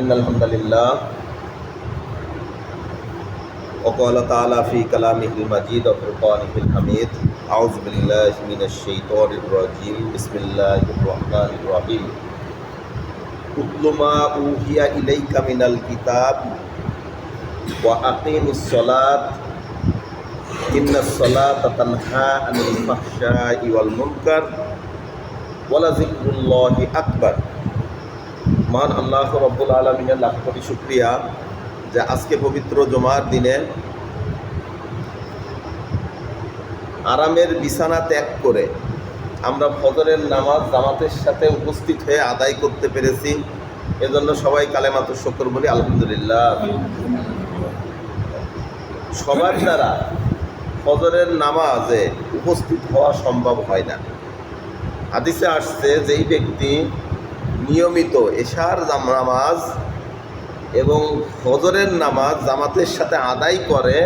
ইন্নাল হামদালিল্লাহ وقال تعالى في كلامه المجيد وفرقانه الحميد أعوذ بالله من الشيطان الرجيم بسم الله الرحمن الرحيم اتل ما أوحي إليك من الكتاب وأقيم الصلاة إن الصلاة تنهى عن الفحشاء والمنكر ولذكر الله أكبر। মহান আল্লাহ রব্বুল আলামিনের লাখ কোটি শুকরিয়া যে আজকে পবিত্র জুমার দিনে আরামের বিছানা ত্যাগ করে আমরা ফজরের নামাজ জামাতের সাথে উপস্থিত হয়ে আদায় করতে পেরেছি। এজন্য সবাই কালেমাতুশ শুকর বলি আলহামদুলিল্লাহ। সবার দ্বারা ফজরের নামাজে উপস্থিত হওয়া সম্ভব হয় না। হাদিসে আসছে যেই ব্যক্তি নিয়মিত এশার নামাজ এবং ফজরের নামাজ জামাতের সাথে আদায় করে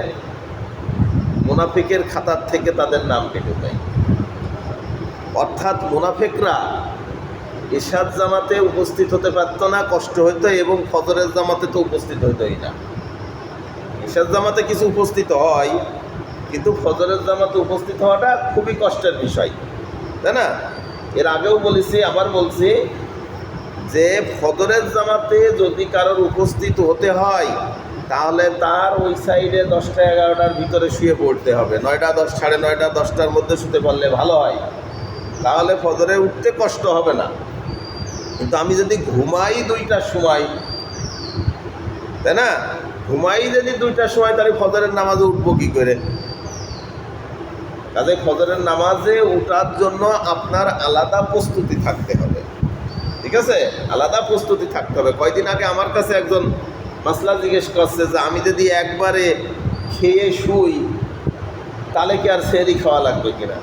মুনাফিকের খাতার থেকে তাদের নাম কেটে দেয়। অর্থাৎ মুনাফিকরা এশার জামাতে উপস্থিত হতে পারত না, কষ্ট হইতো, এবং ফজরের জামাতে তো উপস্থিত হইতোই না। এশার জামাতে কিছু উপস্থিত হয়, কিন্তু ফজরের জামাতে উপস্থিত হওয়াটা খুবই কষ্টের বিষয়, তাই না? এর আগেও বলেছি, আবার বলছি যে ফজরের জামাতে যদি কারোর উপস্থিত হতে হয় তাহলে তার ওই সাইডে 10টা 11টার ভিতরে শুয়ে পড়তে হবে। 9টা 10 সাড়ে 9টা 10টার মধ্যে শুতে পারলে ভালো হয়, তাহলে ফজরে উঠতে কষ্ট হবে না। কিন্তু আমি যদি ঘুমাই 2টার সময়, তাই না, ঘুমাই যদি 2টার সময়, তাহলে ফজরের নামাজে উঠবো কী করে? কাজে ফজরের নামাজে উঠার জন্য আপনার আলাদা প্রস্তুতি থাকতে হবে, ঠিক আছে? আলাদা প্রস্তুতি থাকতে হবে। কয়দিন আগে আমার কাছে একজন মাসলা জিজ্ঞেস করছে যে আমি যদি একবারে খেয়ে শুই তাহলে কি আর সেহরি খাওয়া লাগবে কিনা?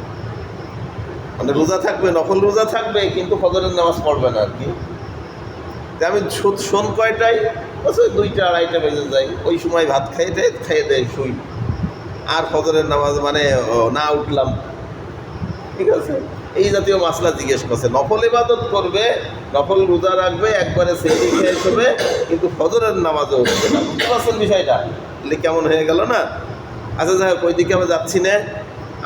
মানে রোজা থাকবে, নফল রোজা থাকবে, কিন্তু ফজরের নামাজ পড়বে না আর কি। আমি শোন কয়টায়? 2টা 2:30 বেজে যায়, ওই সময় ভাত খেয়ে দেয় শুই, আর ফজরের নামাজ মানে না উঠলাম, ঠিক আছে? এই জাতীয় মাসলা জিজ্ঞেস করছে। নফল ইবাদত করবে, নফল রোজা রাখবে, একবারে সেহরি খেয়ে শোবে, কিন্তু ফজরের নামাজও উঠবে না। বুঝতে পারছেন বিষয়টা? তাহলে কেমন হয়ে গেল না? আচ্ছা যাই হোক, ওই দিকে আমরা যাচ্ছি না।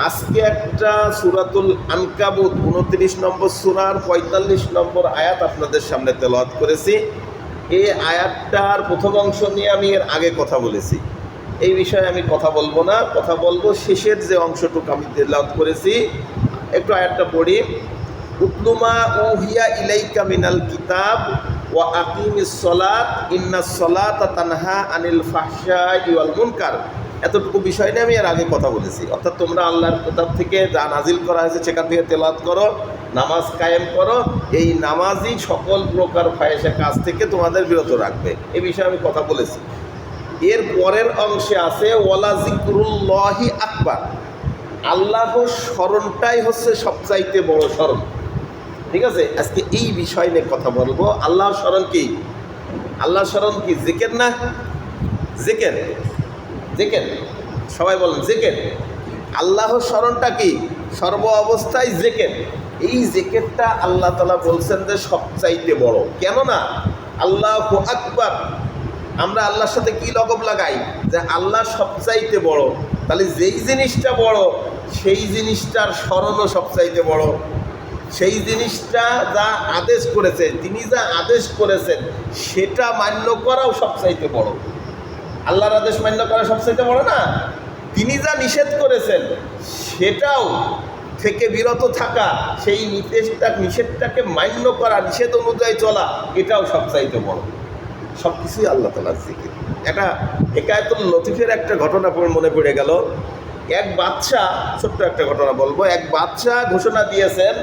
আজকে একটা সূরাতুল আনকাবুত 29 নম্বর সূরার 45 নম্বর আয়াত আপনাদের সামনে তেলাওয়াত করেছি। এই আয়াতটার প্রথম অংশ নিয়ে আমি এর আগে কথা বলেছি, এই বিষয়ে আমি কথা বলবো না, কথা বলবো শেষের যে অংশটুকু আমি তেলাওয়াত করেছি। একটু আয়াতটা পড়ি। উতলু মা উহিয়া ইলাইকা মিনাল কিতাব ওয়া আকিমিস সালাত ইন্নাস সালাতা তানহা আনিল ফাহশাই ওয়াল মুনকার। এতটুকু বিষয় নিয়ে আমি এর আগে কথা বলেছি। অর্থাৎ তোমরা আল্লাহর কিতাব থেকে যা নাজিল করা হয়েছে সেখান থেকে তেলাওয়াত করো, নামাজ কায়েম করো, এই নামাজই সকল প্রকার ফাহিশা কাজ থেকে তোমাদের বিরত রাখবে। এই বিষয়ে আমি কথা বলেছি। এর পরের অংশে আছে ওয়ালা যিকরুল্লাহি আকবার। আল্লাহর স্মরণটাই হচ্ছে সবচাইতে বড় স্মরণ, ঠিক আছে? আজকে এই বিষয় নিয়ে কথা বলবো। আল্লাহর স্মরণ কি? আল্লাহর স্মরণ কি? জিকির না? জিকির, জিকির, সবাই বলেন জিকির। আল্লাহর স্মরণটা কি? সর্ব অবস্থায় জিকির। এই জিকিরটা আল্লাহ তাআলা বলছেন যে সবচাইতে বড়। কেননা আল্লাহু আকবার, আমরা আল্লাহর সাথে কি লগব লাগাই যে আল্লাহ সবচাইতে বড়, তাহলে যেই জিনিসটা বড় সেই জিনিসটার স্মরণও সবচাইতে বড়। সেই জিনিসটা যা আদেশ করেছে, তিনি যা আদেশ করেছেন সেটা মান্য করাও সবচাইতে বড়। আল্লাহর আদেশ মান্য করা সবচাইতে বড় না? তিনি যা নিষেধ করেছেন সেটাও থেকে বিরত থাকা, সেই নিষেধটাকে মান্য করা, নিষেধ অনুযায়ী চলা, এটাও সবচাইতে বড়। সব কিছুই আল্লাহ তাআলার জিকির। এটা হিকায়াতুল লতিফের একটা ঘটনা মনে পড়ে গেল। এক বাদশা, ছোট্ট একটা ঘটনা বলবো। এক বাদশা ঘোষণা দিয়েছেন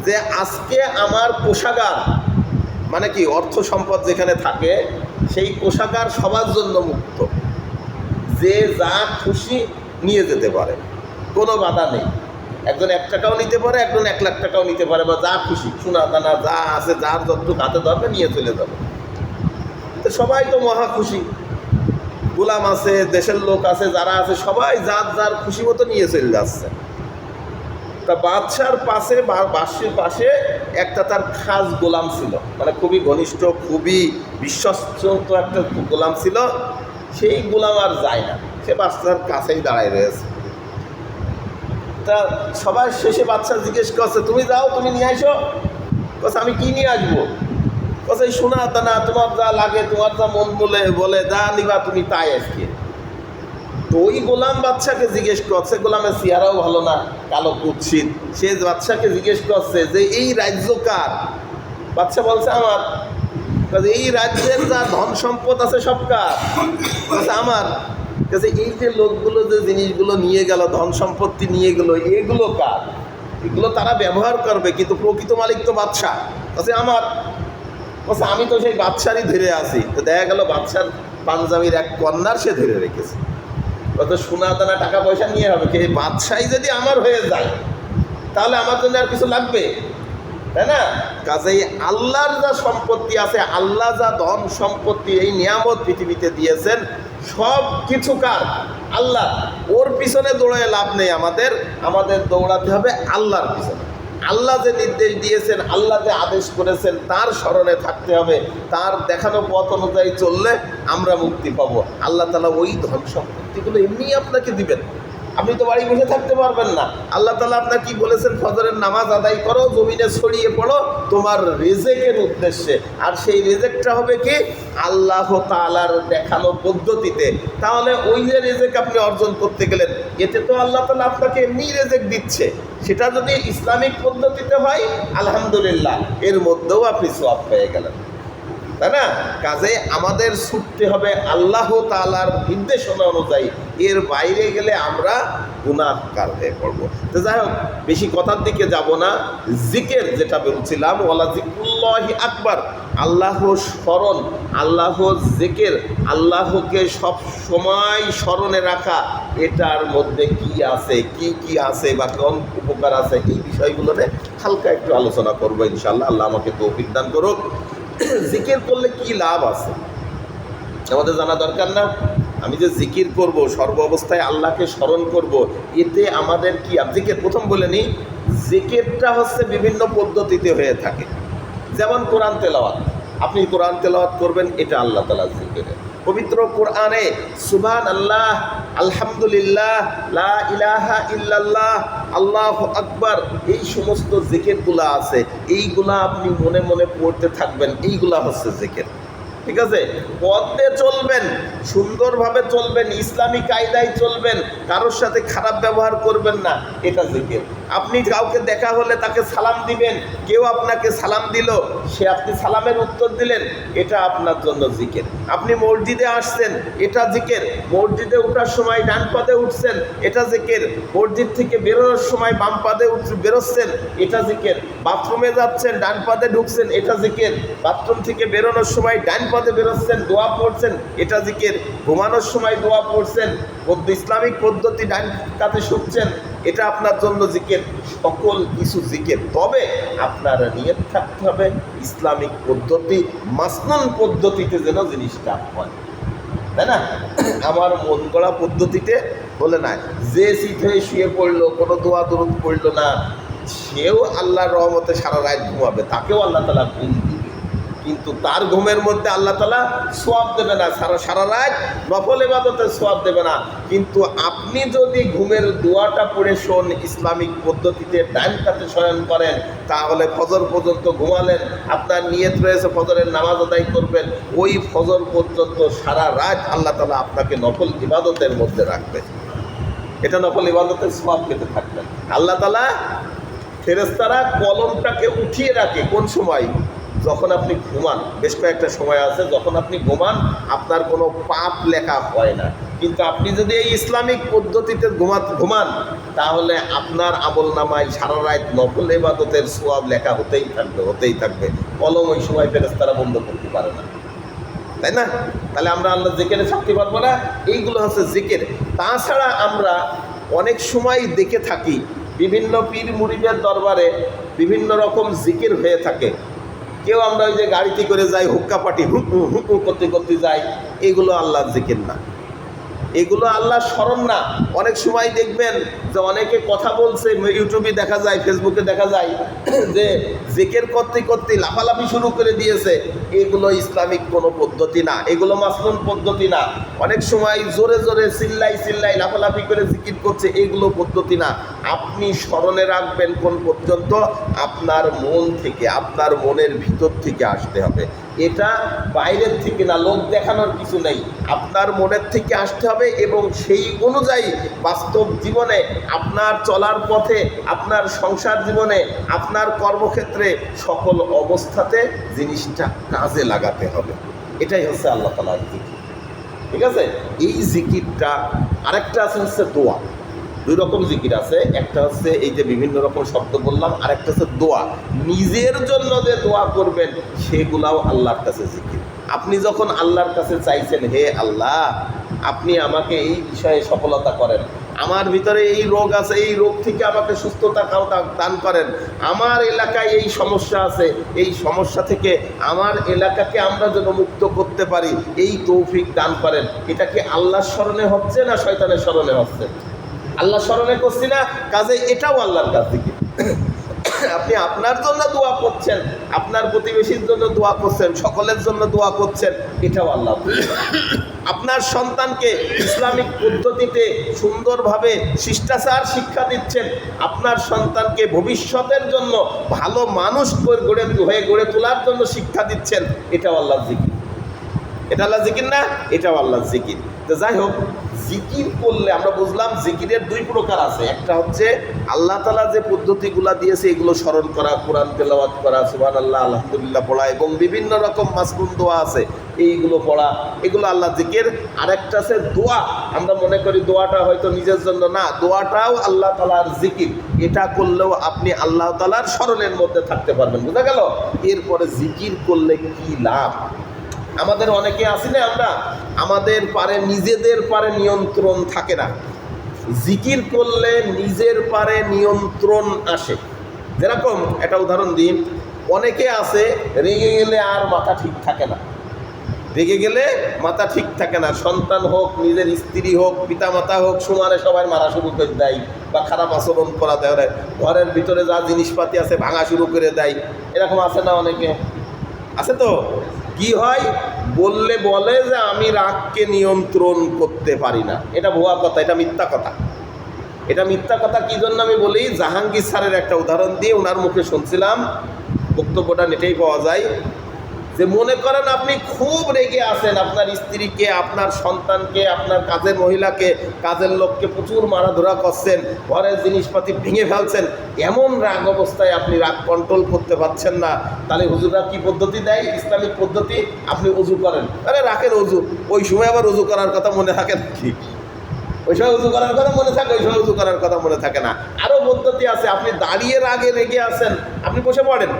যে আজকে আমার কোষাগার, মানে কি অর্থ সম্পদ যেখানে থাকে সেই কোষাগার সবার জন্য মুক্ত, যে যা খুশি নিয়ে যেতে পারে, কোনো বাধা নেই। একজন 1 টাকাও নিতে পারে, একজন 1 লাখ টাকাও নিতে পারে, বা যা খুশি সোনা দানা যা আছে যার যতটুকু হাতে ধরবে নিয়ে চলে যাবে। তো সবাই তো মহা খুশি, গোলাম আছে, দেশের লোক আছে, যারা আছে সবাই যার যার খুশি মতো নিয়ে চলে যাচ্ছে। তা বাদশার পাশে বা বাদশার পাশে একটা তার খাস গোলাম ছিল, মানে খুবই ঘনিষ্ঠ, খুবই বিশ্বস্ত একটা গোলাম ছিল। সেই গোলাম আর যায় না, সে বাদশার কাছেই দাঁড়ায় রয়েছে। তা সবার শেষে বাদশা জিজ্ঞেস করছে, তুমি যাও, তুমি নিয়ে আসো। বলছে আমি কি নিয়ে আসবো? বলছে শোনা দানা, তোমার যা লাগে, তোমার যা মন বলে যা নিবা তুমি তাই আজকে। তো ওই গোলাম বাদশাকে জিজ্ঞেস করছে, গোলামের চেহারাও ভালো না, কালো কুৎসিত। সে বাদশাকে জিজ্ঞেস করছে যে এই রাজ্য কার? বাদশা বলছে আমার। এই রাজ্যের যা ধন সম্পদ আছে সব কার? বলছে আমার। কাছে এই যে লোকগুলো যে জিনিসগুলো নিয়ে গেল, ধন সম্পত্তি নিয়ে গেল, এগুলো কার? এগুলো তারা ব্যবহার করবে, কিন্তু প্রকৃত মালিক তো বাদশা। কাছে আমার। বলছে আমি তো সেই বাদশারই ধরে আছি। তো দেখা গেল বাদশার পাঞ্জাবির এক কন্যার সে ধরে রেখেছে। কত সোনা দানা টাকা পয়সা নিয়ে হবে কি? বাদশাহী যদি আমার হয়ে যায় তাহলে আমার জন্য আর কিছু লাগবে, তাই না? কাজেই আল্লাহর যা সম্পত্তি আছে, আল্লাহ যা ধন সম্পত্তি, এই নিয়ামত পৃথিবীতে দিয়েছেন, সব কিছু কার? আল্লাহ। ওর পিছনে দৌড়ায় লাভ নেই, আমাদের দৌড়াতে হবে আল্লাহর পিছনে। আল্লাহ যে নির্দেশ দিয়েছেন, আল্লাহ যে আদেশ করেছেন, তার স্মরণে থাকতে হবে। তার দেখানো পথ অনুযায়ী চললে আমরা মুক্তি পাবো। আল্লাহ তাআলা ওই ধন সম্পত্তিগুলো এমনি আপনাকে দিবেন, আপনি তো বাড়ি বসে থাকতে পারবেন না। আল্লাহ তাআলা আপনার কি বলেছেন? ফজরের নামাজ আদায় করো, জমিনে ছড়িয়ে পড়ো তোমার রিজেকের উদ্দেশ্যে। আর সেই রিজেকটা হবে কি? আল্লাহ তাআলার দেখানো পদ্ধতিতে। তাহলে ওই যে রিজেক আপনি অর্জন করতে গেলেন, এতে তো আল্লাহ তাআলা আপনাকে এমনি রিজেক দিচ্ছে। সেটা যদি ইসলামিক পদ্ধতিতে হয়, আলহামদুলিল্লাহ, এর মধ্যেও আপনি সওয়াব পেয়ে গেলেন, তাই না? কাজে আমাদের ছুটতে হবে আল্লাহ তাআলার নির্দেশনা অনুযায়ী। এর বাইরে গেলে আমরা গুনাহগার হয়ে পড়ব। তো যাই হোক, বেশি কথার দিকে যাব না। জিকির যেটা বলছিলাম, ওয়ালা জিকুল্লাহি আকবার, আল্লাহ স্মরণ, আল্লাহ জিকির, আল্লাহকে সব সময় স্মরণে রাখা, এটার মধ্যে কি আছে, কি আছে বা কোন উপকার আছে, এই বিষয়গুলো নিয়ে হালকা একটু আলোচনা করবো ইনশাআল্লাহ। আল্লাহ আমাকে তৌফিক দান করুক। জিকির করলে কি লাভ আছে আমাদের জানা দরকার না? আমি যে জিকির করব, সর্ব অবস্থায় আল্লাহকে স্মরণ করব, এতে আমাদের কি? জিকির প্রথম বলে নিই, জিকিরটা হচ্ছে বিভিন্ন পদ্ধতিতে হয়ে থাকে। যেমন কোরআন তেলাওয়াত, আপনি কোরআন তেলাওয়াত করবেন, এটা আল্লাহ তাআলার জিকির। পবিত্র কোরআনে সুবহানাল্লাহ, আলহামদুলিল্লাহ, লা ইলাহা ইল্লাল্লাহ, আল্লাহু আকবার, এই সমস্ত জিকিরগুলা আছে, এইগুলা আপনি মনে মনে পড়তে থাকবেন, এইগুলা হচ্ছে জিকির। ঠিক আছে? পথে চলবেন, সুন্দরভাবে চলবেন, ইসলামী কায়দায় চলবেন, কারোর সাথে খারাপ ব্যবহার করবেন না, এটা জিকির। আপনি কাউকে দেখা হলে তাকে সালাম দিবেন, কেউ আপনাকে সালাম দিল, আপনি সালামের উত্তর দিলেন, এটা আপনার জন্য জিকির। আপনি মসজিদে আসছেন, এটা জিকির। মসজিদে ওঠার সময় ডান পাদে উঠছেন, এটা জিকির। মসজিদ থেকে বেরোনোর সময় বাম পাদে বেরোচ্ছেন, এটা জিকির। বাথরুমে যাচ্ছেন, ডান পাদে ঢুকছেন, এটা জিকির। বাথরুম থেকে বেরোনোর সময় ডান পাদে বেরোচ্ছেন, দোয়া পড়ছেন, এটা জিকির। ঘুমানোর সময় দোয়া পড়ছেন, ইসলামিক পদ্ধতি ডান কাতে শুকছেন, এটা আপনার জন্য জিকির। সকল কিছু জিকির, তবে আপনার নিয়ত থাকতে হবে ইসলামিক পদ্ধতি, মাসনুন পদ্ধতিতে যেন জিনিসটা হয়, তাই না? আমার মন গড়া পদ্ধতিতে বলে না, যে শীত হয়ে শুয়ে পড়লো, কোনো দোয়া দরুদ পড়লো না, সেও আল্লাহর রহমতে সারা রাত ঘুমাবে, তাকেও আল্লাহ তাআলা ঘুম দিবে, কিন্তু তার ঘুমের মধ্যে আল্লাহ তাআলা সওয়াব দেবে না, সারা রাত নফল ইবাদতের সওয়াব দেবে না। কিন্তু আপনি যদি ঘুমের দোয়াটা পড়ে শোন, ইসলামিক পদ্ধতিতে ডান কাতে শয়ন করেন, তাহলে ফজর পর্যন্ত ঘুমালেন, আপনার নিয়ত রয়েছে ফজরের নামাজ আদায় করবেন, ওই ফজর পর্যন্ত সারা রাত আল্লাহ তাআলা আপনাকে নফল ইবাদতের মধ্যে রাখবে, এটা নফল ইবাদতের সওয়াব পেতে থাকবেন। আল্লাহ তাআলা ফেরেশতারা কলমটাকে উঠিয়ে রাখে কোন সময়? যখন আপনি ঘুমান। বেশ কয়েকটা সময় আছে যখন আপনি ঘুমান, আপনার কোনো পাপ লেখা হয় না। কিন্তু আপনি যদি এই ইসলামিক পদ্ধতিতে ঘুমান, তাহলে আপনার আমল নামায় সারা রাত নফল ইবাদতের সওয়াব লেখা হতেই থাকবে। কলম ওই সময় ফেরেশতারা বন্ধ করতে পারে না, তাই না? তাহলে আমরা আল্লাহ জিকিরে থাকতে পারবো না। এইগুলো হচ্ছে জিকির। তাছাড়া আমরা অনেক সময় দেখে থাকি বিভিন্ন পীর মুরিদের দরবারে বিভিন্ন রকম জিকির হয়ে থাকে। কেউ আমরা ওই যে গাড়িতে করে যাই, হুক্কা পাটি হুকু হুকু করতে করতে যাই, এগুলো আল্লাহর জিকির না। এগুলো আল্লাহর স্মরণ না। অনেক সময় দেখবেন যে অনেকে কথা বলছে, ইউটিউবে দেখা যায়, ফেসবুকে দেখা যায় যে জিকির করতে করতে লাফালাফি শুরু করে দিয়েছে। এগুলো ইসলামিক কোনো পদ্ধতি না, এগুলো মাসনুন পদ্ধতি না। অনেক সময় জোরে জোরে চিল্লাই লাফালাফি করে জিকির করছে, এগুলো পদ্ধতি না। আপনি স্মরণে রাখবেন কোন পর্যন্ত? আপনার মন থেকে, আপনার মনের ভিতর থেকে আসতে হবে। এটা বাইরের থেকে না, লোক দেখানোর কিছু নেই, আপনার মনের থেকে আসতে হবে। এবং সেই অনুযায়ী বাস্তব জীবনে, আপনার চলার পথে, আপনার সংসার জীবনে, আপনার কর্মক্ষেত্রে, সকল অবস্থাতে জিনিসটা কাজে লাগাতে হবে। এটাই হচ্ছে আল্লাহ তাআলার জিকির। ঠিক আছে? এই জিকিরটা আরেকটা আছে হচ্ছে দোয়া। দুই রকম জিকির আছে, একটা হচ্ছে এই যে বিভিন্ন রকম শব্দ বললাম, আরেকটা হচ্ছে দোয়া। নিজের জন্য যে দোয়া করবেন সেগুলাও আল্লাহর কাছে জিকির। আপনি যখন আল্লাহর কাছে চাইছেন, হে আল্লাহ আপনি আমাকে এই বিষয়ে সফলতা করেন, আমার ভিতরে এই রোগ আছে, এই রোগ থেকে আমাকে সুস্থতা দান করেন, আমার এলাকায় এই সমস্যা আছে, এই সমস্যা থেকে আমার এলাকাকে আমরা যেন মুক্ত করতে পারি, এই তৌফিক দান করেন। এটা কি আল্লাহর স্মরণে হচ্ছে না শয়তানের স্মরণে হচ্ছে? আল্লাহ স্মরণে করছি না, কাজে এটাও আল্লাহর কাছ থেকে। আপনি আপনার জন্য দোয়া করছেন, আপনার প্রতিবেশীর জন্য দোয়া করছেন, সকলের জন্য দোয়া করছেন, এটাও আল্লাহ। আপনার সন্তানকে ইসলামিক পদ্ধতিতে সুন্দরভাবে শিষ্টাচার শিক্ষা দিচ্ছেন, আপনার সন্তানকে ভবিষ্যতের জন্য ভালো মানুষ গড়ে তোলার জন্য শিক্ষা দিচ্ছেন, এটাও আল্লাহর জিকির। এটা আল্লাহ জিকির না? এটাও আল্লাহর জিকির। তো যাই হোক, জিকির করলে আমরা বুঝলাম জিকিরের দুই প্রকার আছে। একটা হচ্ছে আল্লাহ তাআলা যে পদ্ধতিগুলো দিয়েছে এগুলো স্মরণ করা, কোরআন তেলাওয়াত করা, সুবহানাল্লাহ আলহামদুলিল্লাহ পড়া, এবং বিভিন্ন রকম মাসনুন দোয়া আছে এইগুলো পড়া, এগুলো আল্লাহ জিকির। আরেকটা আছে দোয়া। আমরা মনে করি দোয়াটা হয়তো নিজের জন্য না, দোয়াটাও আল্লাহ তাআলার জিকির। এটা করলেও আপনি আল্লাহ তাআলার স্মরণের মধ্যে থাকতে পারবেন। বুঝা গেল? এরপরে জিকির করলে কি লাভ? আমাদের অনেকে আছি না, আমরা আমাদের পারে নিজেদের পারে নিয়ন্ত্রণ থাকে না। জিকির করলে নিজের পারে নিয়ন্ত্রণ আসে। যেরকম একটা উদাহরণ দিন, অনেকে আছে রেগে গেলে আর মাথা ঠিক থাকে না, রেগে গেলে মাথা ঠিক থাকে না। সন্তান হোক, নিজের স্ত্রী হোক, পিতামাতা হোক, সমানে সবাই মারা শুরু করে দেয় বা খারাপ আচরণ করা দেয়, ঘরের ভিতরে যা জিনিসপাতি আছে ভাঙা শুরু করে দেয়। এরকম আছে না? অনেকে আছে। তো কি হয়? বলে যে আমি রাগকে নিয়ন্ত্রণ করতে পারি না। এটা ভুয়া কথা, এটা মিথ্যা কথা। এটা মিথ্যা কথা কি জন্য আমি বলি? জাহাঙ্গীর স্যারের একটা উদাহরণ দিয়ে ওনার মুখে শুনছিলাম, বক্তব্যটা নেটেই পাওয়া যায়, যে মনে করেন আপনি খুব রেগে আছেন, আপনার স্ত্রীকে, আপনার সন্তানকে, আপনার কাজের মহিলাকে, কাজের লোককে প্রচুর মারাধরা করছেন, ঘরের জিনিসপাতি ভেঙে ফেলছেন, এমন রাগ অবস্থায় আপনি রাগ কন্ট্রোল করতে পারছেন না। তাহলে হুজুররা কি পদ্ধতি দেয়? ইসলামিক পদ্ধতি। আপনি অজু করেন। আরে রাখেন অজু, ওই সময় আবার অজু করার কথা মনে থাকে নাকি? ওই সময় উজু করার কথা মনে থাকে, ওই সময় উজু করার কথা মনে থাকে না। আরও পদ্ধতি আছে। আপনি দাঁড়িয়ে রাগে রেগে আছেন, আপনি বসে পড়েন,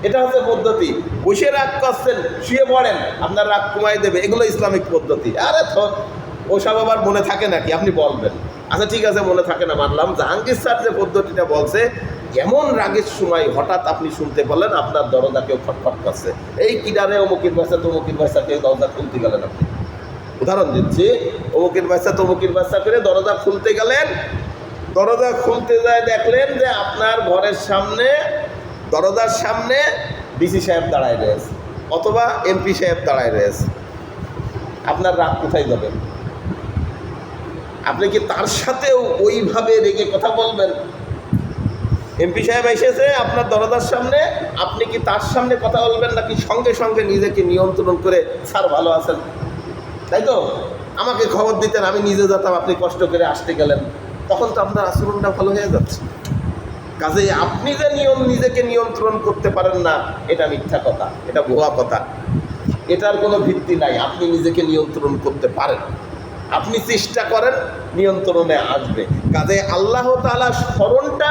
এটা হচ্ছে পদ্ধতি। বসে রাগ করছেন, শুয়ে পড়েন, আপনার রাগ কমাই দেবে। এগুলো ইসলামিক পদ্ধতি। আরে ওসব আবার মনে থাকে নাকি? আপনি বলবেন আচ্ছা ঠিক আছে মনে থাকে না, মানলাম। জাহাঙ্গীর স্যার যে পদ্ধতিটা বলছে, এমন রাগের সময় হঠাৎ আপনি শুনতে পেলেন আপনার দরজা কেউ খটখট করছে, এই কিনারে অমুকের বাচ্চা তমুকির বাচ্চা, কেউ দরজা খুলতে গেলেন। আপনি উদাহরণ দিচ্ছি, অমুকের বাচ্চা তমুকির বাচ্চা করে দরজা খুলতে গেলেন, দরজা খুলতে যায় দেখলেন যে আপনার ঘরের সামনে, দরজার সামনে ডিসি সাহেব দাঁড়ায় রয়েছে অথবা এমপি সাহেব দাঁড়ায় রয়েছে। আপনার রাগ কোথায় যাবে? আপনি কি তার সাথেও ওইভাবে রেগে কথা বলবেন? এমপি সাহেব এসেছে আপনার দরজার সামনে, আপনি কি তার সামনে কথা বলবেন নাকি সঙ্গে সঙ্গে নিজেকে নিয়ন্ত্রণ করে, স্যার ভালো আছেন, তাই তো আমাকে খবর দিতেন, আমি নিজে যেতাম, আপনি কষ্ট করে আসতে গেলেন, তখন তো আপনার আচরণটা ভালো হয়ে যাচ্ছে। কাজে আপনি যে নিজেকে নিয়ন্ত্রণ করতে পারেন না, এটা মিথ্যা কথা, এটা ভুয়া কথা, এটার কোনো ভিত্তি নাই। আপনি নিজেকে নিয়ন্ত্রণ করতে পারেন। আপনি চেষ্টা করেন, নিয়ন্ত্রণে আসবে। কাজে আল্লাহ তাআলা স্মরণটা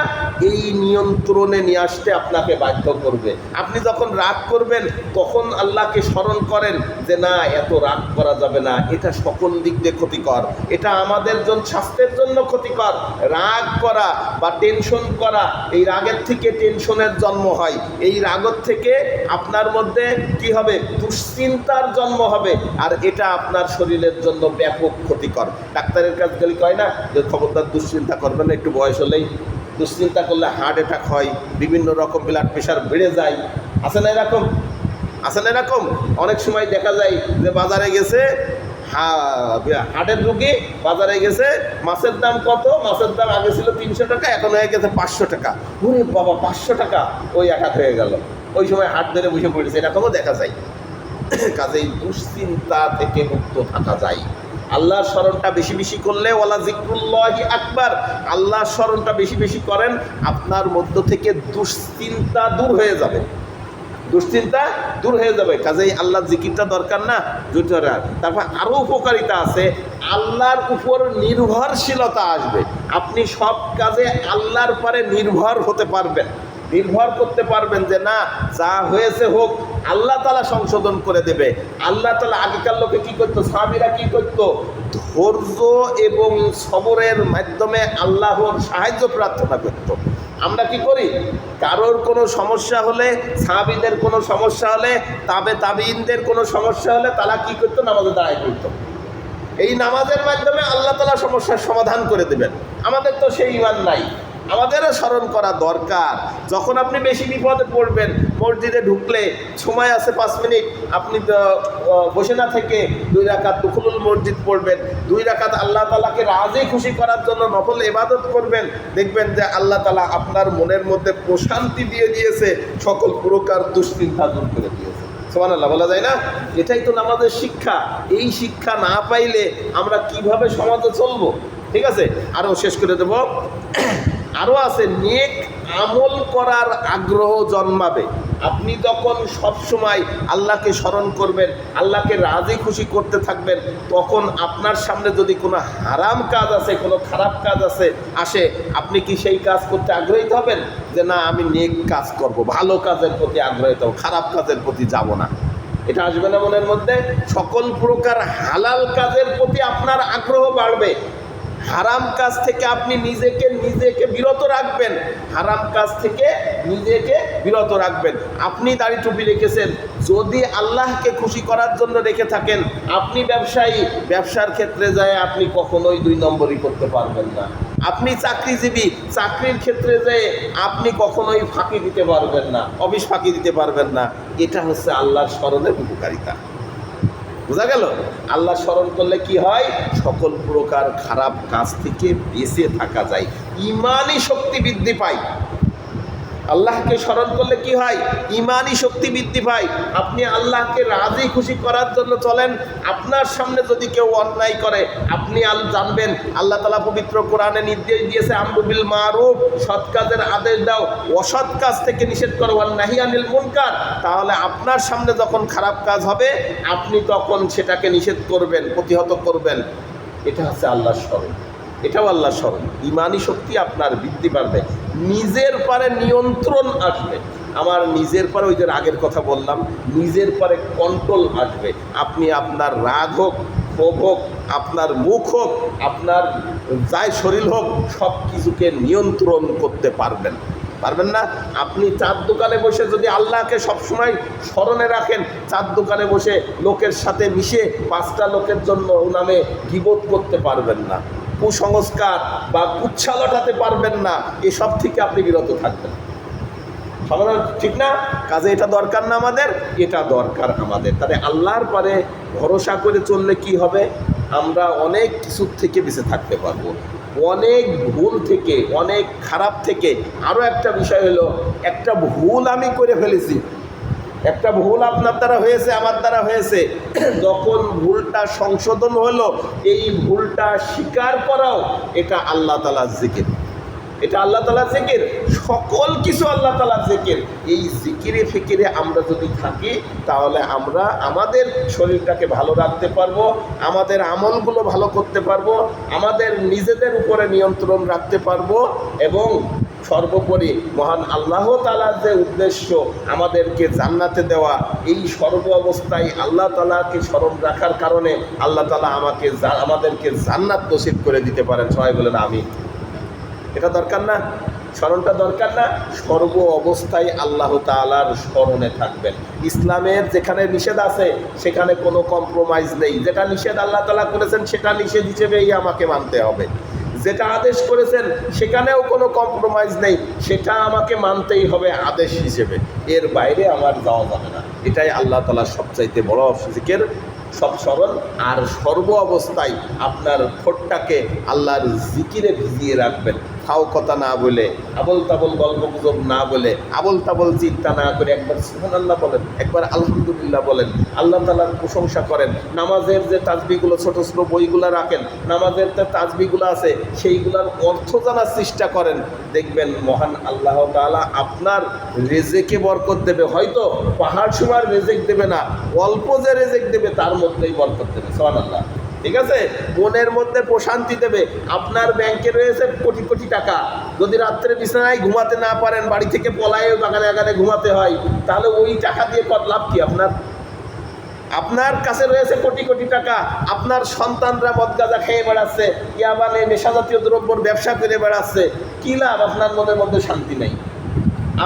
এই নিয়ন্ত্রণে নিয়ে আসতে আপনাকে বাধ্য করবে। আপনি যখন রাগ করবেন তখন আল্লাহকে স্মরণ করেন যে না, এত রাগ করা যাবে না, এটা সকল দিক দিয়ে ক্ষতিকর, এটা আমাদের স্বাস্থ্যের জন্য ক্ষতিকর। রাগ করা বা টেনশন করা, এই রাগের থেকে টেনশনের জন্ম হয়, এই রাগের থেকে আপনার মধ্যে কি হবে, দুশ্চিন্তার জন্ম হবে, আর এটা আপনার শরীরের জন্য ব্যাপক ক্ষতিকর। ডাক্তারের কাছে গেলে কয় না যে খবরদার দুশ্চিন্তা করবেন না, একটু বয়স হলেই দুশ্চিন্তা করলে হার্ট অ্যাটাক হয়, বিভিন্ন রকম ব্লাড প্রেশার বেড়ে যায়। আছে না এরকম? আছে না এরকম? অনেক সময় দেখা যায় যে বাজারে গেছে, হার্টের রুগী বাজারে গেছে, মাছের দাম কত, মাছের দাম আগে ছিল 300 টাকা, এখন হয়ে গেছে 500 টাকা। ওরে বাবা, 500 টাকা, ওই অ্যাটাক হয়ে গেল। ওই সময় হাট ধরে বসে পড়েছে, এরকমও দেখা যায়। কাজেই দুশ্চিন্তা থেকে মুক্ত থাকা যায়। আল্লাহর স্মরণটা বেশি বেশি করলে, ওয়ালা যিকরুল্লাহি আকবার, আল্লাহর স্মরণটা বেশি বেশি করেন, আপনার মধ্য থেকে দুশ্চিন্তা দূর হয়ে যাবে, দুশ্চিন্তা দূর হয়ে যাবে। কাজেই আল্লাহর জিকিরটা দরকার না? তারপর আরও উপকারিতা আছে, আল্লাহর উপর নির্ভরশীলতা আসবে। আপনি সব কাজে আল্লাহর পরে নির্ভর হতে পারবেন, নির্ভর করতে পারবেন যে না, যা হয়েছে হোক, আল্লাহ তাআলা সংশোধন করে দেবে। আল্লাহ তাআলা, আগেকার লোকে কী করতো, সাহাবীরা কী করতো, ধৈর্য এবং সবরের মাধ্যমে আল্লাহর সাহায্য প্রার্থনা করতো। আমরা কি করি, কারোর কোনো সমস্যা হলে, সাহাবীদের কোনো সমস্যা হলে, তাবেঈনদের কোনো সমস্যা হলে তারা কী করতো, নামাজে দাঁড়ায় করতো। এই নামাজের মাধ্যমে আল্লাহ তাআলা সমস্যার সমাধান করে দেবেন। আমাদের তো সেই ঈমান নাই। আমাদেরও স্মরণ করা দরকার। যখন আপনি বেশি বিপদে পড়বেন, মসজিদে ঢুকলে সময় আছে 5 মিনিট, আপনি বসে না থেকে 2 রাকাত দুখুলুল মসজিদ পড়বেন, 2 রাকাত আল্লাহ তাআলাকে রাজি খুশি করার জন্য নফল ইবাদত করবেন। দেখবেন যে আল্লাহ তাআলা আপনার মনের মধ্যে প্রশান্তি দিয়ে দিয়েছে, সকল প্রকার দুশ্চিন্তা দূর করে দিয়েছে। সুবহানাল্লাহ, বলা যায় না? এটাই তো আমাদের শিক্ষা। এই শিক্ষা না পাইলে আমরা কিভাবে সমাজে চলবো? ঠিক আছে, আরও শেষ করে দেব। আরও আছে, নেক আমল করার আগ্রহ জন্মাবে। আপনি যখন সবসময় আল্লাহকে স্মরণ করবেন, আল্লাহকে রাজি খুশি করতে থাকবেন, তখন আপনার সামনে যদি কোনো হারাম কাজ আছে, কোনো খারাপ কাজ আসে, আপনি কি সেই কাজ করতে আগ্রহী হবেন? যে না, আমি নেক কাজ করব, ভালো কাজের প্রতি আগ্রহী হব, খারাপ কাজের প্রতি যাব না। এটা আসবে না মনের মধ্যে? সকল প্রকার হালাল কাজের প্রতি আপনার আগ্রহ বাড়বে। হারাম কাজ থেকে আপনি নিজেকে বিরত রাখবেন, হারাম কাজ থেকে নিজেকে বিরত রাখবেন। আপনি দাড়ি টুপি রেখেছেন, যদি আল্লাহকে খুশি করার জন্য রেখে থাকেন, আপনি ব্যবসায়ী, ব্যবসার ক্ষেত্রে যায় আপনি কখনোই 2 নম্বরই করতে পারবেন না। আপনি চাকরিজীবী, চাকরির ক্ষেত্রে যেয়ে আপনি কখনোই ফাঁকি দিতে পারবেন না, অফিস ফাঁকি দিতে পারবেন না। এটা হচ্ছে আল্লাহর স্মরণের উপকারিতা। বোঝা গেল? আল্লাহ স্মরণ করলে কি হয়, সকল প্রকার খারাপ কাজ থেকে বেঁচে থাকা যায়, ইমানি শক্তি বৃদ্ধি পায়। আল্লাহকে স্মরণ করলে কি হয়, ইমানি শক্তি বৃদ্ধি পায়। আপনি আল্লাহকে রাজি খুশি করার জন্য চলেন। আপনার সামনে যদি কেউ অন্যায় করে, আপনি জানবেন আল্লাহ তাআলা পবিত্র কোরআনে নির্দেশ দিয়েছে, আমরু বিল মারুফ, সৎ কাজের আদেশ দাও, অসৎ কাজ থেকে নিষেধ করো, ওয়ান নাহি আনিল মুনকার। তাহলে আপনার সামনে যখন খারাপ কাজ হবে, আপনি তখন সেটাকে নিষেধ করবেন, প্রতিহত করবেন। এটা হচ্ছে আল্লাহর স্মরণ, এটাও আল্লাহর স্মরণ। ইমানি শক্তি আপনার বৃদ্ধি পাবে, নিজের পরে নিয়ন্ত্রণ আসবে। আমার নিজের পরে, ওই যে রাগের কথা বললাম, নিজের পরে কন্ট্রোল আসবে। আপনি আপনার রাগ হোক, ক্ষোভ হোক, আপনার মুখ হোক, আপনার যাই শরীর হোক, সব কিছুকে নিয়ন্ত্রণ করতে পারবেন। পারবেন না? আপনি চার দোকানে বসে যদি আল্লাহকে সবসময় স্মরণে রাখেন, চার দোকানে বসে লোকের সাথে মিশে 5টা লোকের জন্য নামে গীবত করতে পারবেন না, কুসংস্কার বা কুচ্ছা লটাতে পারবেন না, এসব থেকে আপনি বিরত থাকবেন। সমাধান ঠিক না? কাজে এটা দরকার না আমাদের? এটা দরকার আমাদের। তাহলে আল্লাহর পরে ভরসা করে চললে কি হবে, আমরা অনেক কিছুর থেকে বেঁচে থাকতে পারবো, অনেক ভুল থেকে, অনেক খারাপ থেকে। আরও একটা বিষয় হলো, একটা ভুল আমি করে ফেলেছি, একটা ভুল আপনার দ্বারা হয়েছে, আমার দ্বারা হয়েছে, যখন ভুলটা সংশোধন হলো, এই ভুলটা স্বীকার করাও এটা আল্লাহ তাআলার জিকির, এটা আল্লাহ তাআলার জিকির, সকল কিছু আল্লাহ তাআলার জিকির। এই জিকিরে ফিকিরে আমরা যদি থাকি তাহলে আমরা আমাদের শরীরটাকে ভালো রাখতে পারবো, আমাদের আমলগুলো ভালো করতে পারবো, আমাদের নিজেদের উপরে নিয়ন্ত্রণ রাখতে পারবো, এবং সর্বোপরি মহান আল্লাহ তাআলার যে উদ্দেশ্য আমাদেরকে জান্নাতে দেওয়া, এই সর্ব অবস্থায় আল্লাহ তাআলাকে স্মরণ রাখার কারণে আল্লাহ তাআলা আমাদেরকে জান্নাত নসিব করে দিতে পারেন। সবাই বলেন আমিন। এটা দরকার না? স্মরণটা দরকার না? সর্ব অবস্থায় আল্লাহ তাআলার স্মরণে থাকবেন। ইসলামের যেখানে নিষেধ আছে সেখানে কোনো কম্প্রোমাইজ নেই। যেটা নিষেধ আল্লাহ তাআলা করেছেন সেটা নিষেধ হিসেবেই আমাকে মানতে হবে, যেটা আদেশ করেছেন সেখানেও কোনো কম্প্রোমাইজ নেই, সেটা আমাকে মানতেই হবে আদেশ হিসেবে, এর বাইরে আমার যাওয়া যাবে না। এটাই আল্লাহ তাআলার সবচাইতে বড় জিকির, সব স্মরণ। আর সর্ব অবস্থায় আপনার ঠোঁটটাকে আল্লাহর জিকিরে ভিজিয়ে রাখবেন, ফাও কথা না বলে, আবল তাবল গল্প গুজব না বলে, আবল তাবল চিন্তা না করে একবার সুবহানাল্লাহ বলেন, একবার আলহামদুলিল্লাহ বলেন, আল্লাহ তাআলার প্রশংসা করেন। নামাজের যে তাসবিহগুলো ছোটো ছোটো বইগুলো রাখেন, নামাজের যে তাসবিহগুলো আছে সেইগুলোর অর্থ জানার চেষ্টা করেন, দেখবেন মহান আল্লাহ তাআলা আপনার রেজেকে বরকত দেবে। হয়তো পাহাড় সমান রেজেক দেবে না, অল্প যে রেজেক দেবে তার মধ্যেই বরকত দেবে। সুবহানাল্লাহ। ঠিক আছে? মনের মধ্যে প্রশান্তি দেবে। আপনার ব্যাংকে রয়েছে কোটি কোটি টাকা, যদি রাত্রে বিছানায় ঘুমাতে না পারেন, বাড়ি থেকে পলায়ে বাগানে বাগানে ঘুমাতে হয়, তাহলে ওই টাকা দিয়ে লাভ কি আপনার? আপনার কাছে রয়েছে কোটি কোটি টাকা, আপনার সন্তানরা মদ গাঁজা খেয়ে বেড়াচ্ছে, ইয়াবানে নেশা জাতীয় দ্রব্যর ব্যবসা করে বেড়াচ্ছে, কী লাভ? আপনার মনের মধ্যে শান্তি নেই।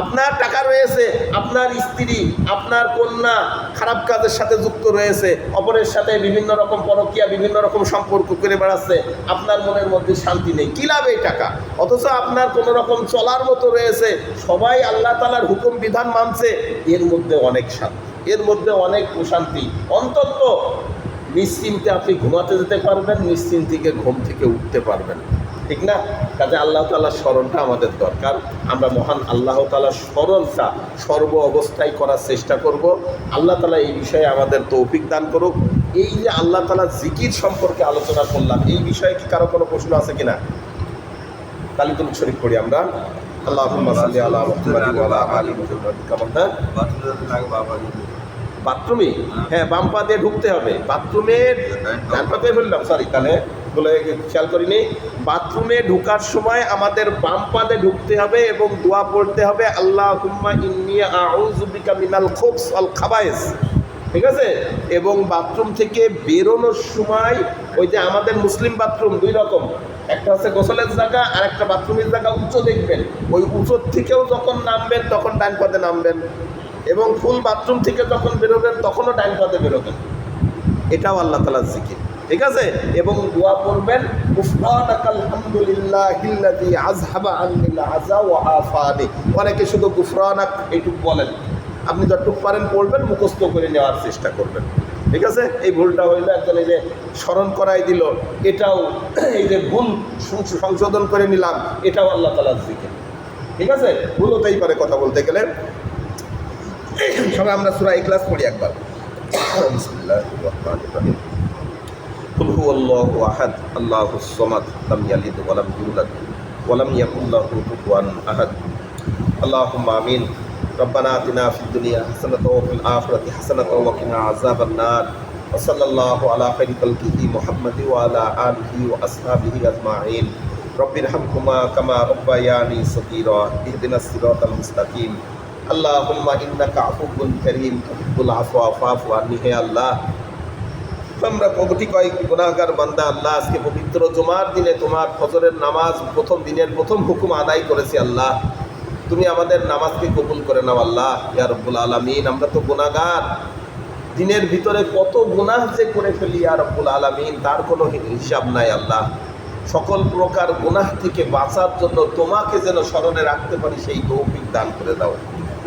আপনার টাকা রয়েছে, আপনার স্ত্রী, আপনার কন্যা খারাপ কাজের সাথে যুক্ত রয়েছে, অপরের সাথে বিভিন্ন রকম পরকীয়া, বিভিন্ন রকম সম্পর্ক করে বেড়াচ্ছে, আপনার মনের মধ্যে শান্তি নেই, কী লাভ এই টাকা? অথচ আপনার কোনো রকম চলার মতো রয়েছে, সবাই আল্লাহ তাআলার হুকুম বিধান মানছে, এর মধ্যে অনেক শান্তি, এর মধ্যে অনেক প্রশান্তি। অন্তত নিশ্চিন্তে আপনি ঘুমাতে যেতে পারবেন, নিশ্চিন্তিকে ঘুম থেকে উঠতে পারবেন। ঠিক না? কাজে আল্লাহ তাআলার স্মরণটা আমাদের দরকার। আমরা মহান আল্লাহ তাআলার স্মরণটা সর্ব অবস্থায় করার চেষ্টা করব। আল্লাহ তাআলা এই বিষয়ে আমাদের তৌফিক দান করুক। এই যে আল্লাহ তাআলার জিকির সম্পর্কে আলোচনা করলাম, এই বিষয়ে কি কারো কোনো প্রশ্ন আছে কিনা? তাহলে তুমি শরীফ করি আমরা। আল্লাহুম্মা সাল্লি আলা মুহাম্মাদিন ওয়া আলা আলি মুহাম্মাদ। কেমন? বাথরুমে? হ্যাঁ, বাম পা দিয়ে ঢুকতে হবে। বাথরুমের ডান পা দিয়ে বললাম, সরি, তাহলে বলে খেয়াল করিনি। বাথরুমে ঢোকার সময় আমাদের বাম পাদে ঢুকতে হবে এবং দোয়া পড়তে হবে, আল্লাহুম্মা ইন্নী আউযু বিকা মিনাল খুবস ওয়াল খাবায়েস। ঠিক আছে? এবং বাথরুম থেকে বেরোনোর সময় ওই যে আমাদের মুসলিম বাথরুম দুই রকম, একটা হচ্ছে গোসলের জায়গা আর একটা বাথরুমের জায়গা উঁচু দেখবেন, ওই উঁচুর থেকেও যখন নামবেন তখন ডান পাদে নামবেন, এবং ফুল বাথরুম থেকে যখন বেরোবেন তখনও ডান পাদে বেরোবেন। এটাও আল্লাহ তাআলার জিকির। ঠিক আছে? এবং দোয়া পড়বেন, গুফরানাকাল হামদুলিল্লাহিল্লাযী আযহাবা আন্নিল আযা ওয়া আফানি। অনেকে শুধু গুফরানাক এইটুকু বলেন, আপনি যতটুকু পারেন পড়বেন, মুখস্থ করে নেওয়ার চেষ্টা করবেন। ঠিক আছে? এই ভুলটা হইলো, একজন এই যে স্মরণ করাই দিল, এটাও এই যে ভুল সংশোধন করে নিলাম, এটাও আল্লাহ তাআলার জিকির। ঠিক আছে? ভুল হতেই পারে কথা বলতে গেলে। সবাই আমরা সূরা ইখলাস পড়ি একবার। বিসমিল্লাহির রহমানির রহিম। কুল হুয়াল্লাহু আহাদ, আল্লাহুস সামাদ, লাম ইয়ালিদ ওয়া লাম ইউলাদ ওয়া লাম ইয়াকুল লাহু কুফুয়ান আহাদ। আল্লাহুম্মা আমিন। রব্বানা আতিনা ফিদ দুনিয়া হাসানাতাও ওয়া ফিল আখিরাতি হাসানাতাও ওয়া কিনা আযাবান নার। ওয়া সাল্লাল্লাহু আলা খাইরি খালকিহি মুহাম্মাদি ওয়া আলা আলিহি ওয়া আসহাবিহি আজমাইন। রব্বিরহামহুমা কামা রাব্বায়ানি সগীরা। ইহদিনাস সিরাতাল মুস্তাকিম। আল্লাহুম্মা ইন্নাকা আফুউন কারীম তুহিব্বুল আফওয়া ফাফু আন্নি। হে আল্লাহ, আমরা প্রভৃতি কয়েক গুনাহগার বান্দা আল্লাহ, আজকে পবিত্র জুমার দিনে তোমার ফজরের নামাজ প্রথম দিনের প্রথম হুকুম আদায় করেছি আল্লাহ। তুমি আমাদের নামাজকে কবুল করে নাও আল্লাহ। ইয়া রাব্বুল আলামিন, আমরা তো গুনাহগার, দিনের ভিতরে কত গুনাহ যে করে ফেলি ইয়া রাব্বুল আলামিন, তার কোনো হিসাব নাই আল্লাহ। সকল প্রকার গুনাহ থেকে বাঁচার জন্য তোমাকে যেন স্মরণে রাখতে পারি সেই তৌফিক দান করে দাও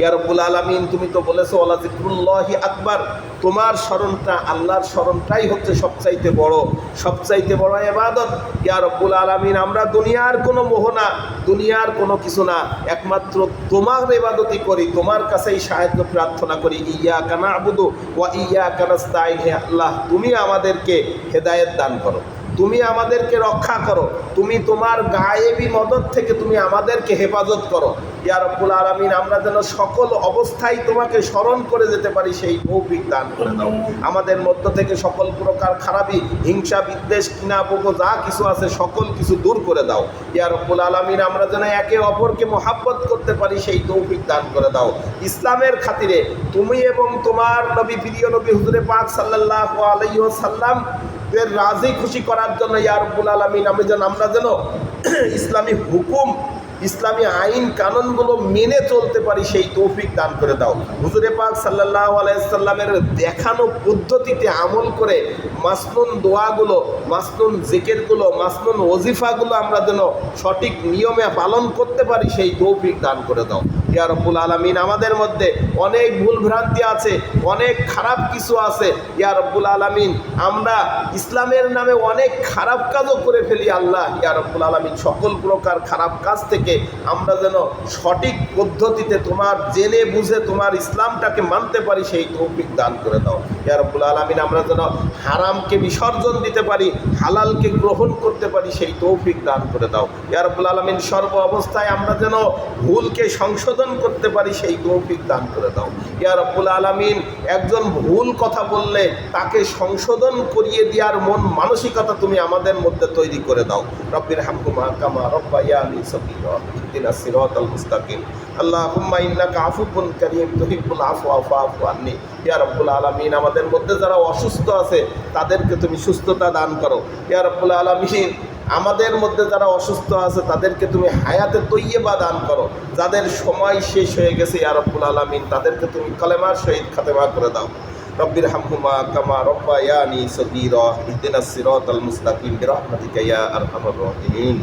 ইয়া রাব্বুল আলামিন। তুমি তো বলেছো ওয়ালা যিকরুল্লাহি আকবার, তোমার স্মরণটা, আল্লাহর স্মরণটাই হচ্ছে সবচাইতে বড় ইবাদত ইয়া রাব্বুল আলামিন। আমরা দুনিয়ার কোনো মোহ না, দুনিয়ার কোনো কিছু না, একমাত্র তোমার ইবাদতই করি, তোমার কাছেই সাহায্য প্রার্থনা করি। ইয়্যাকা না'বুদু ওয়া ইয়্যাকা নাস্তাঈন। হে আল্লাহ, তুমি আমাদেরকে হেদায়েত দান করো, তুমি আমাদেরকে রক্ষা করো, তুমি তোমার গায়েবী মদদ থেকে তুমি আমাদেরকে হেফাজত করো। ইয়া রব্বুল আলামিন, আমরা যেন সকল অবস্থায় তোমাকে স্মরণ করে যেতে পারি সেই তৌফিক দান করে দাও। আমাদের মধ্য থেকে সকল প্রকার খারাপি, হিংসা, বিদ্বেষ, কিনা পোকো যা কিছু আছে সকল কিছু দূর করে দাও। ইয়া রব্বুল আলামিন, আমরা যেন একে অপরকে মহাব্বত করতে পারি সেই তৌফিক দান করে দাও। ইসলামের খাতিরে তুমি এবং তোমার নবী, প্রিয় নবী হুজুরে পাক সাল্লাল্লাহু আলাইহি ওয়াসাল্লাম এর রাজি খুশি করার জন্য ইয়া রব্বুল আলামিন আমরা যেন ইসলামী হুকুম, ইসলামী আইন কানুনগুলো মেনে চলতে পারি সেই তৌফিক দান করে দাও। হুজুরে পাক সাল্লাল্লাহু আলাইহি সাল্লামের দেখানো পদ্ধতিতে আমল করে মাসনুন দোয়াগুলো, মাসনুন জিকিরগুলো, মাসনুন ওজিফাগুলো আমরা যেন সঠিক নিয়মে পালন করতে পারি সেই তৌফিক দান করে দাও। ইয়া রব্বুল আলামিন, আমাদের মধ্যে অনেক ভুল ভ্রান্তি আছে, অনেক খারাপ কিছু আছে। ইয়া রব্বুল আলামিন, আমরা ইসলামের নামে অনেক খারাপ কাজও করে ফেলি। আল্লাহ, ইয়া রব্বুল আলামিন, সকল প্রকার খারাপ কাজ থেকে আমরা যেন সঠিক পদ্ধতিতে তোমার জেনে বুঝে তোমার ইসলামটাকে মানতে পারি সেই তৌফিক দান করে দাও। ইয়া রব্বুল আলামিন, আমরা যেন হারামকে বিসর্জন দিতে পারি, হালালকে গ্রহণ করতে পারি সেই তৌফিক দান করে দাও। ইয়া রব্বুল আলামিন, সর্ব অবস্থায় আমরা যেন ভুলকে সংশোধন করতে পারি সেই তৌফিক দান করে দাও। ইয়া রব্বুল আলামিন, একজন ভুল কথা বললে তাকে সংশোধন করিয়ে দেওয়ার মন মানসিকতা তুমি আমাদের মধ্যে তৈরি করে দাও। রব্বির হামহুমা কামা রব্বায়ানি সগীরা ইহদিনাস সিরাতাল মুস্তাকিম। আল্লাহুম্মা ইন্নাকা আফুবুন কারীম তুহিব্বুল আফওয়া ফাআফু আন্নি। ইয়া রব্বুল আলামিন, আমাদের মধ্যে যারা অসুস্থ আছে তাদেরকে তুমি সুস্থতা দান করো। ইয়া রব্বুল আলামিন, আমাদের মধ্যে যারা অসুস্থ আছে তাদেরকে তুমি হায়াতে তৈয়্যিবা দান করো। যাদের সময় শেষ হয়ে গেছে ইয়া রব্বুল আলামিন, তাদেরকে তুমি কালেমার শহীদ খাতেমা করে দাও। রব্বির হামহুমা কামা রব্বায়ানি সগীরা ইহদিনাস সিরাতাল মুস্তাকিম বিরহমাতিকা ইয়া আরহামার রাহিমিন।